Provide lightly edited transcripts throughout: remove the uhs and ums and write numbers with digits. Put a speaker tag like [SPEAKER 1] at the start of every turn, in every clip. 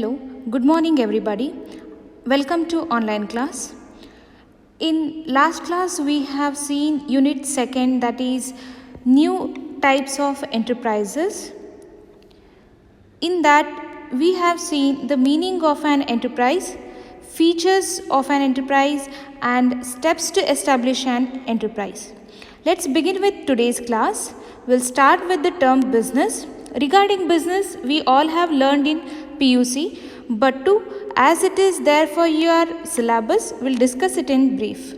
[SPEAKER 1] Hello, good morning everybody. Welcome to online class. In last class we have seen unit second, that is new types of enterprises. In that we have seen the meaning of an enterprise, features of an enterprise and steps to establish an enterprise. Let's begin with today's class. We'll start with the term business. Regarding business, we all have learned in PUC, but as it is there for your syllabus, we'll discuss it in brief.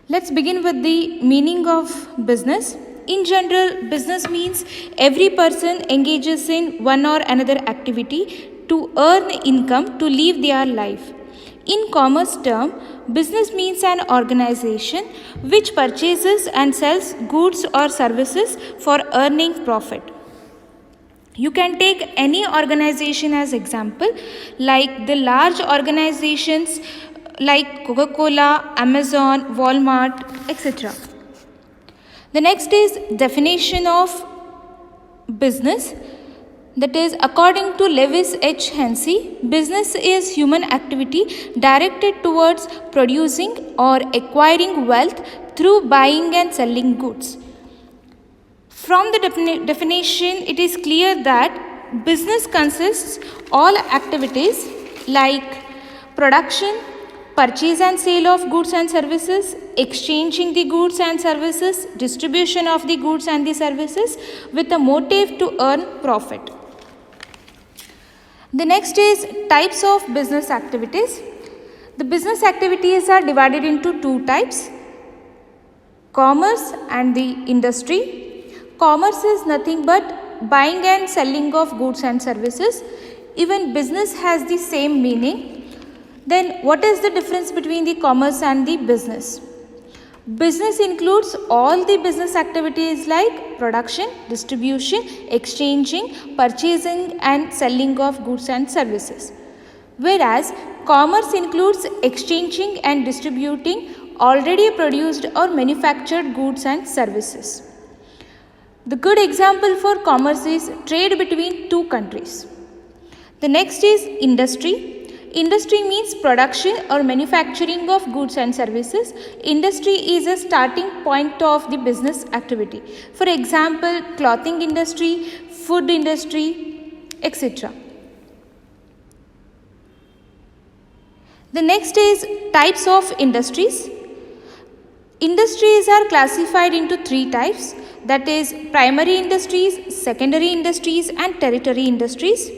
[SPEAKER 1] Let's begin with the meaning of business. In general, business means every person engages in one or another activity to earn income to live their life. In commerce term, business means an organization which purchases and sells goods or services for earning profit. You can take any organization as example, like the large organizations like Coca-Cola, Amazon, Walmart, etc. The next is definition of business. That is, according to Lewis H. Hensey, business is human activity directed towards producing or acquiring wealth through buying and selling goods. From the definition, it is clear that business consists all activities like production, purchase and sale of goods and services, exchanging the goods and services, distribution of the goods and the services with a motive to earn profit. The next is types of business activities. The business activities are divided into two types: commerce and the industry. Commerce is nothing but buying and selling of goods and services. Even business has the same meaning. Then what is the difference between the commerce and the business? Business includes all the business activities like production, distribution, exchanging, purchasing and selling of goods and services. Whereas commerce includes exchanging and distributing already produced or manufactured goods and services. The good example for commerce is trade between two countries. The next is industry. Industry means production or manufacturing of goods and services. Industry is a starting point of the business activity. For example, clothing industry, food industry, etc. The next is types of industries. Industries are classified into three types, that is primary industries, secondary industries and tertiary industries.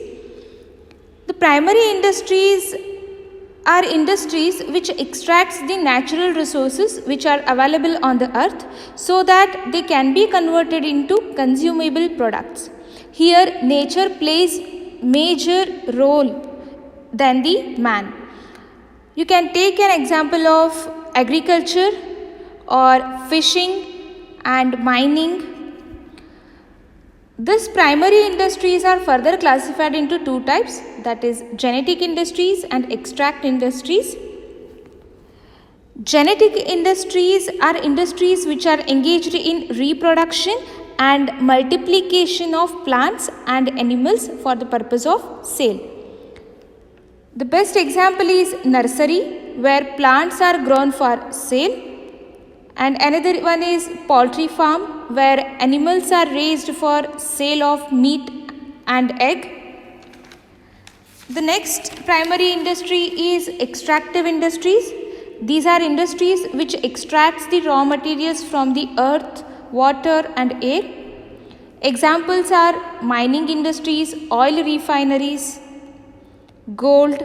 [SPEAKER 1] The primary industries are industries which extracts the natural resources which are available on the earth so that they can be converted into consumable products. Here nature plays major role than the man. You can take an example of agriculture or fishing and mining. These primary industries are further classified into two types, that is genetic industries and extract industries. Genetic industries are industries which are engaged in reproduction and multiplication of plants and animals for the purpose of sale. The best example is nursery, where plants are grown for sale. And another one is poultry farm, where animals are raised for sale of meat and egg. The next primary industry is extractive industries. These are industries which extracts the raw materials from the earth, water and air. Examples are mining industries, oil refineries, gold,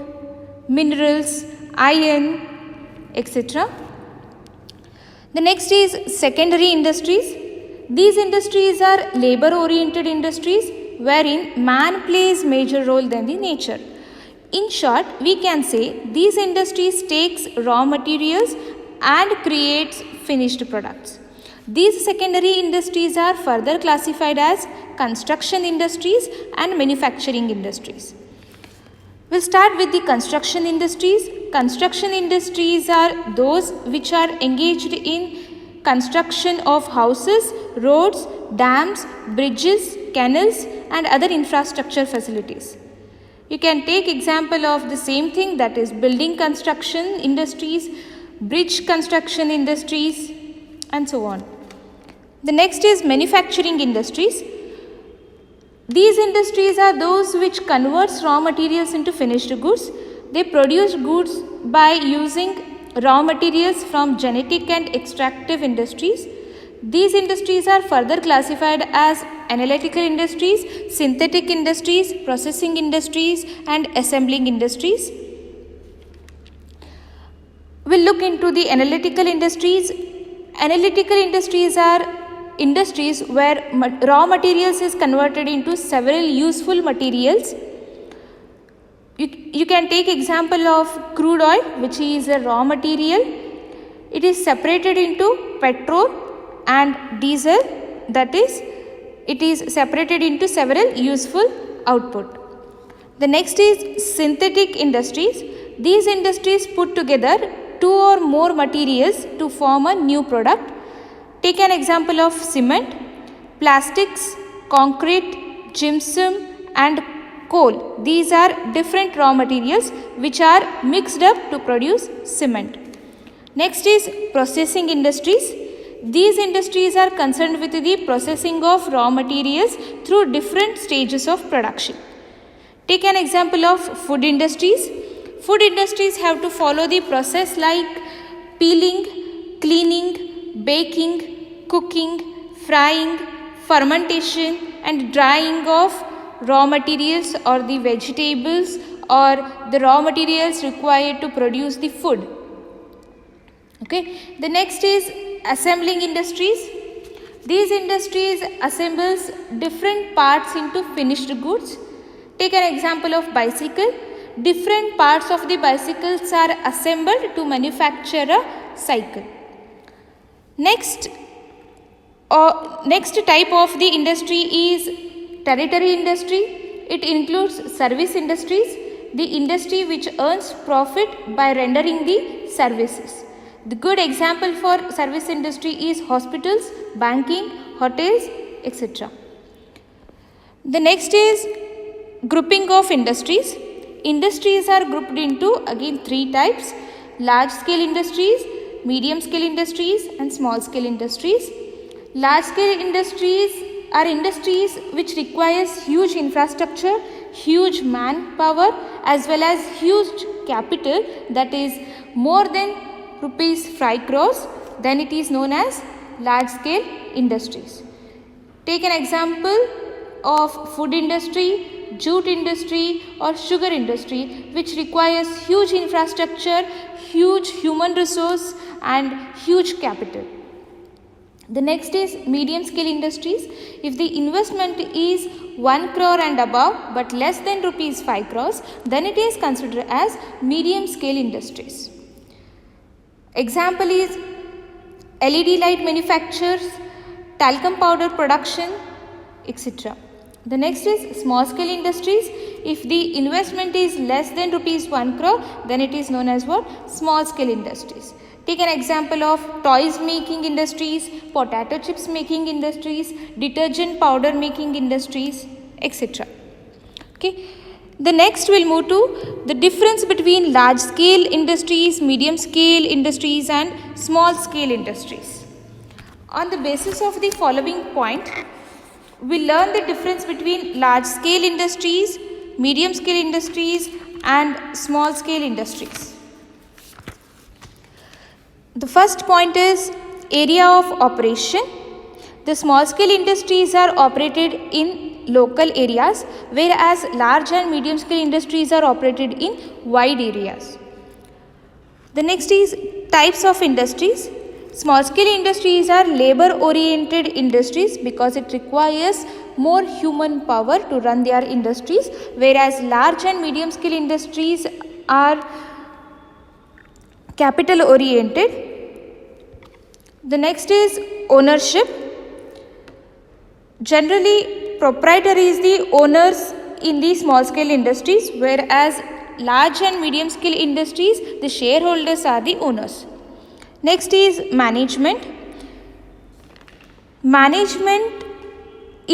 [SPEAKER 1] minerals, iron, etc. The next is secondary industries. These industries are labor oriented industries wherein man plays major role than the nature. In short, we can say these industries takes raw materials and creates finished products. These secondary industries are further classified as construction industries and manufacturing industries. We'll start with the construction industries. Construction industries are those which are engaged in construction of houses, roads, dams, bridges, canals and other infrastructure facilities. You can take example of the same thing, that is building construction industries, bridge construction industries, and so on. The next is manufacturing industries. These industries are those which converts raw materials into finished goods. They produce goods by using raw materials from genetic and extractive industries. These industries are further classified as analytical industries, synthetic industries, processing industries, and assembling industries. We'll look into the analytical industries. Analytical industries are industries where raw materials is converted into several useful materials. You can take example of crude oil, which is a raw material. It is separated into petrol and diesel, that is, it is separated into several useful output. The next is synthetic industries. These industries put together two or more materials to form a new product. Take an example of cement, plastics, concrete, gypsum, and coal. These are different raw materials which are mixed up to produce cement. Next is processing industries. These industries are concerned with the processing of raw materials through different stages of production. Take an example of food industries. Food industries have to follow the process like peeling, cleaning, baking, cooking, frying, fermentation, and drying of raw materials or the vegetables or the raw materials required to produce the food. Okay. The next is assembling industries. These industries assembles different parts into finished goods. Take an example of bicycle. Different parts of the bicycles are assembled to manufacture a cycle. Next type of the industry is tertiary industry. It includes service industries, the industry which earns profit by rendering the services. The good example for service industry is hospitals, banking, hotels, etc. The next is grouping of industries. Industries are grouped into again three types: large scale industries, medium scale industries, and small scale industries. Large scale industries are industries which requires huge infrastructure, huge manpower, as well as huge capital, that is more than rupees 5 crores, then it is known as large scale industries. Take an example of food industry, jute industry, or sugar industry, which requires huge infrastructure, huge human resource, and huge capital. The next is medium scale industries. If the investment is 1 crore and above but less than rupees 5 crores, then it is considered as medium scale industries. Example is LED light manufacturers, talcum powder production, etc. The next is small scale industries. If the investment is less than rupees 1 crore, then it is known as what? Small scale industries. Take an example of toys making industries, potato chips making industries, detergent powder making industries, etc. Okay. The next we'll move to the difference between large scale industries, medium scale industries, and small scale industries. On the basis of the following point, we learn the difference between large scale industries, medium scale industries, and small scale industries. The first point is area of operation. The small scale industries are operated in local areas, whereas large and medium scale industries are operated in wide areas. The next is types of industries. Small scale industries are labor oriented industries because it requires more human power to run their industries, whereas large and medium scale industries are capital oriented. The next is ownership. Generally, proprietor is the owners in the small scale industries, whereas large and medium scale industries, the shareholders are the owners. Next is management. Management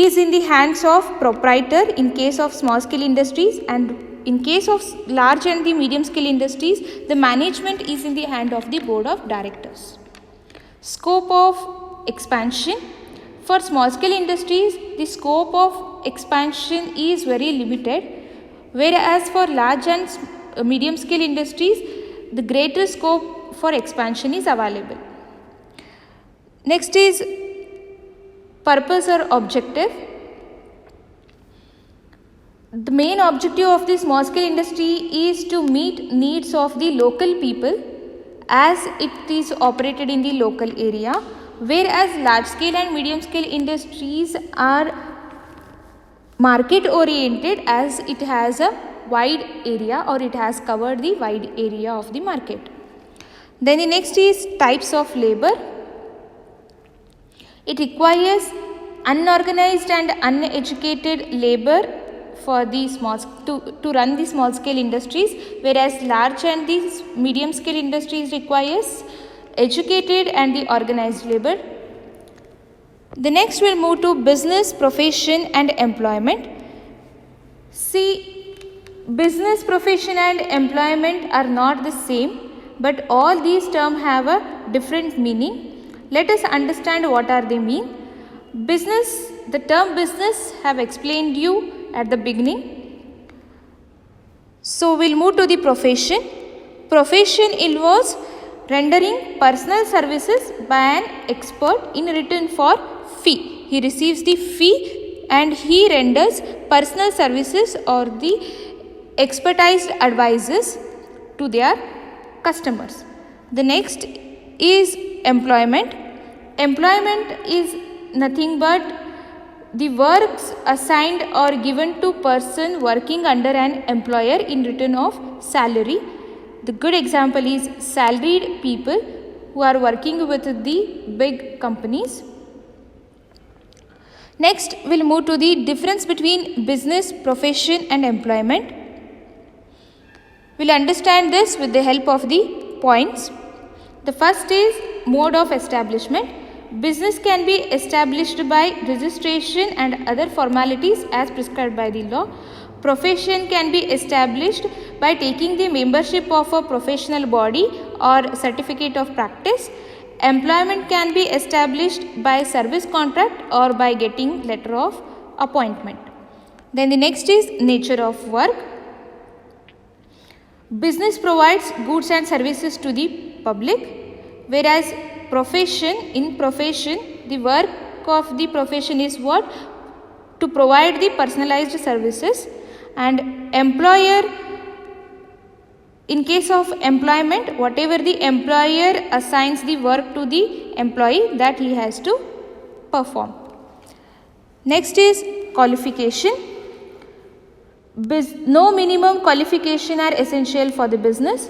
[SPEAKER 1] is in the hands of proprietor in case of small scale industries, and in case of large and the medium scale industries, the management is in the hand of the board of directors. Scope of expansion. For small scale industries, the scope of expansion is very limited, whereas for large and medium scale industries, the greater scope for expansion is available. Next is purpose or objective. The main objective of the small scale industry is to meet needs of the local people as it is operated in the local area, whereas large scale and medium scale industries are market oriented as it has a wide area or it has covered the wide area of the market. Then the next is types of labor. It requires unorganized and uneducated labor for the to run the small scale industries, whereas large and the medium scale industries requires educated and the organized labor. The next will move to business, profession and employment. See, business, profession and employment are not the same, but all these terms have a different meaning. Let us understand what are they mean. Business, the term business have explained you at the beginning. So we'll move to the profession. Profession involves rendering personal services by an expert in return for fee. He receives the fee and he renders personal services or the expertized advices to their customers. The next is employment. Employment is nothing but the works assigned or given to person working under an employer in return of salary. The good example is salaried people who are working with the big companies. Next, we'll move to the difference between business, profession and employment. We'll understand this with the help of the points. The first is mode of establishment. Business can be established by registration and other formalities as prescribed by the law. Profession can be established by taking the membership of a professional body or certificate of practice. Employment can be established by service contract or by getting letter of appointment. Then the next is nature of work. Business provides goods and services to the public, whereas in profession, the work of the profession is what? To provide the personalized services. And employer, in case of employment, whatever the employer assigns the work to the employee, that he has to perform. Next is qualification. No minimum qualification are essential for the business.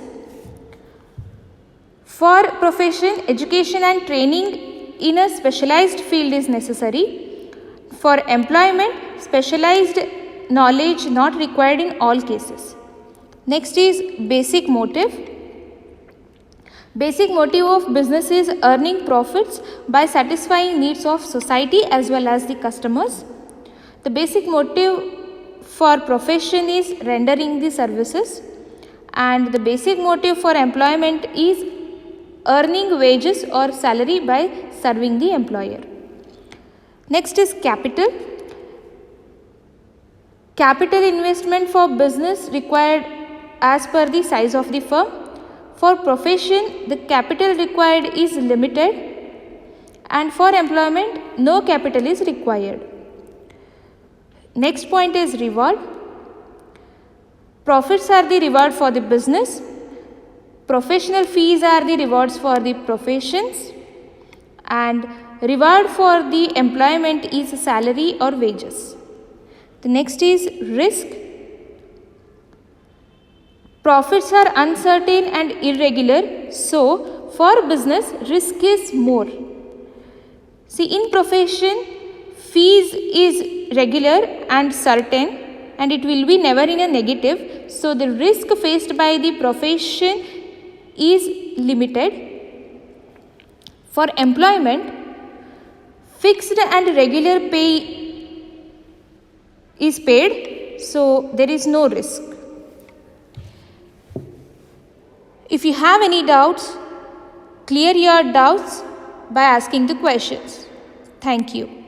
[SPEAKER 1] For profession, education and training in a specialized field is necessary. For employment, specialized knowledge not required in all cases. Next is basic motive. Basic motive of business is earning profits by satisfying needs of society as well as the customers. The basic motive for profession is rendering the services, and the basic motive for employment is earning wages or salary by serving the employer. Next is capital. Capital investment for business required as per the size of the firm. For profession, the capital required is limited, and for employment, no capital is required. Next point is reward. Profits are the reward for the business. Professional fees are the rewards for the professions, and reward for the employment is salary or wages. The next is risk. Profits are uncertain and irregular, so for business risk is more. See, in profession, fees is regular and certain and it will be never in a negative, so the risk faced by the profession is limited. For employment, fixed and regular pay is paid, so there is no risk. If you have any doubts, clear your doubts by asking the questions. Thank you.